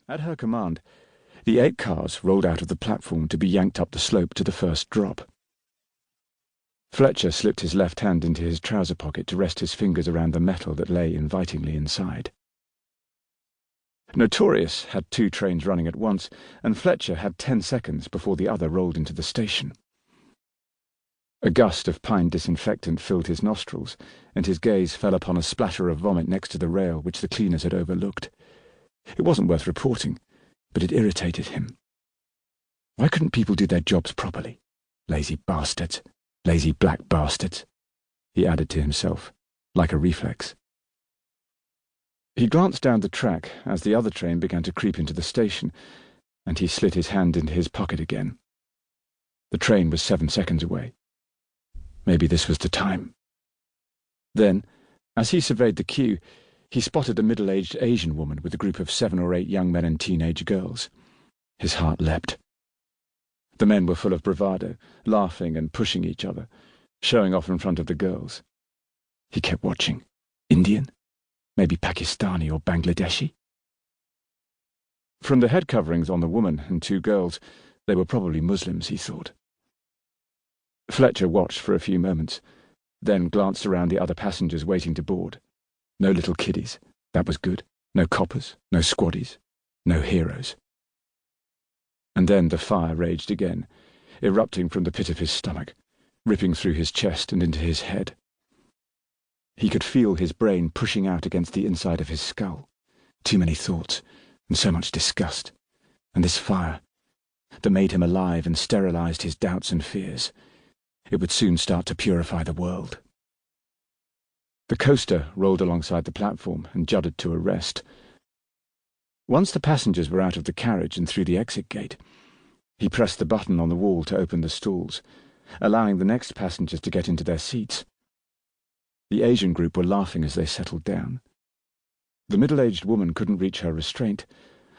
At her command, the 8 cars rolled out of the platform to be yanked up the slope to the first drop. Fletcher slipped his left hand into his trouser pocket to rest his fingers around the metal that lay invitingly inside. Notorious had 2 trains running at once, and Fletcher had 10 seconds before the other rolled into the station. A gust of pine disinfectant filled his nostrils, and his gaze fell upon a splatter of vomit next to the rail which the cleaners had overlooked. It wasn't worth reporting, but it irritated him. Why couldn't people do their jobs properly? Lazy bastards. Lazy black bastards, he added to himself, like a reflex. He glanced down the track as the other train began to creep into the station, and he slid his hand into his pocket again. The train was 7 seconds away. Maybe this was the time. Then, as he surveyed the queue, he spotted a middle-aged Asian woman with a group of 7 or 8 young men and teenage girls. His heart leapt. The men were full of bravado, laughing and pushing each other, showing off in front of the girls. He kept watching. Indian? Maybe Pakistani or Bangladeshi? From the head coverings on the woman and 2 girls, they were probably Muslims, he thought. Fletcher watched for a few moments, then glanced around the other passengers waiting to board. No little kiddies. That was good. No coppers, no squaddies, no heroes. And then the fire raged again, erupting from the pit of his stomach, ripping through his chest and into his head. He could feel his brain pushing out against the inside of his skull. Too many thoughts, and so much disgust. And this fire, that made him alive and sterilized his doubts and fears. It would soon start to purify the world. The coaster rolled alongside the platform and juddered to a rest. Once the passengers were out of the carriage and through the exit gate, he pressed the button on the wall to open the stalls, allowing the next passengers to get into their seats. The Asian group were laughing as they settled down. The middle-aged woman couldn't reach her restraint,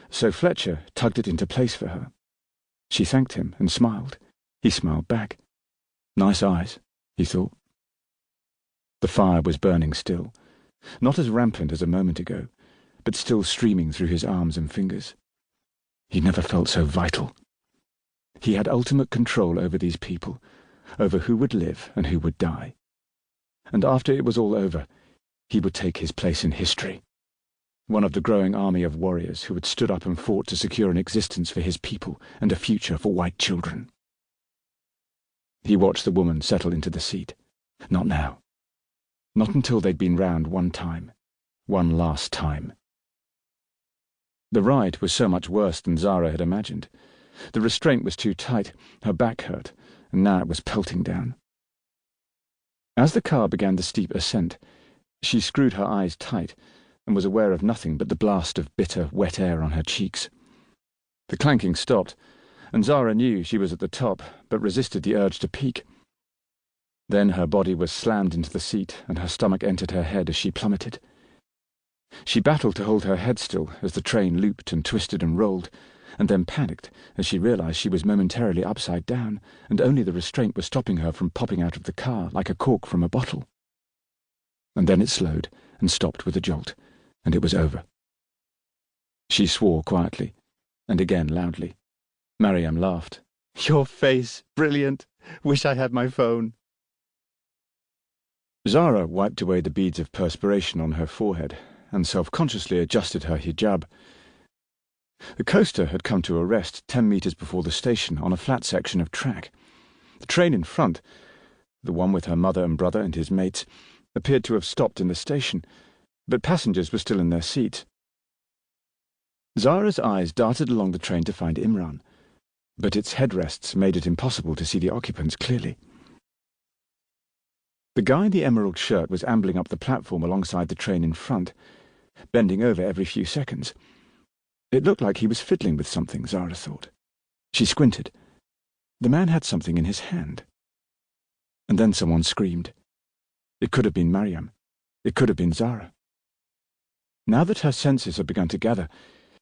so Fletcher tugged it into place for her. She thanked him and smiled. He smiled back. Nice eyes, he thought. The fire was burning still, not as rampant as a moment ago, but still streaming through his arms and fingers. He'd never felt so vital. He had ultimate control over these people, over who would live and who would die. And after it was all over, he would take his place in history. One of the growing army of warriors who had stood up and fought to secure an existence for his people and a future for white children. He watched the woman settle into the seat. Not now. Not until they'd been round one time. One last time. The ride was so much worse than Zara had imagined. The restraint was too tight, her back hurt, and now it was pelting down. As the car began the steep ascent, she screwed her eyes tight and was aware of nothing but the blast of bitter, wet air on her cheeks. The clanking stopped, and Zara knew she was at the top, but resisted the urge to peek. Then her body was slammed into the seat, and her stomach entered her head as she plummeted. She battled to hold her head still as the train looped and twisted and rolled, and then panicked as she realized she was momentarily upside down, and only the restraint was stopping her from popping out of the car like a cork from a bottle. And then it slowed and stopped with a jolt, and it was over. She swore quietly, and again loudly. Mariam laughed. "Your face, brilliant! Wish I had my phone." Zara wiped away the beads of perspiration on her forehead and self-consciously adjusted her hijab. The coaster had come to a rest 10 meters before the station on a flat section of track. The train in front, the one with her mother and brother and his mates, appeared to have stopped in the station, but passengers were still in their seats. Zara's eyes darted along the train to find Imran, but its headrests made it impossible to see the occupants clearly. The guy in the emerald shirt was ambling up the platform alongside the train in front, bending over every few seconds. It looked like he was fiddling with something, Zara thought. She squinted. The man had something in his hand. And then someone screamed. It could have been Mariam. It could have been Zara. Now that her senses had begun to gather,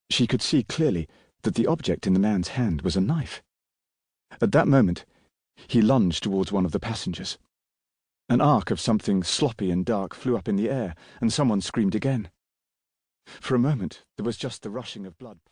she could see clearly that the object in the man's hand was a knife. At that moment, he lunged towards one of the passengers. An arc of something sloppy and dark flew up in the air, and someone screamed again. For a moment, there was just the rushing of blood.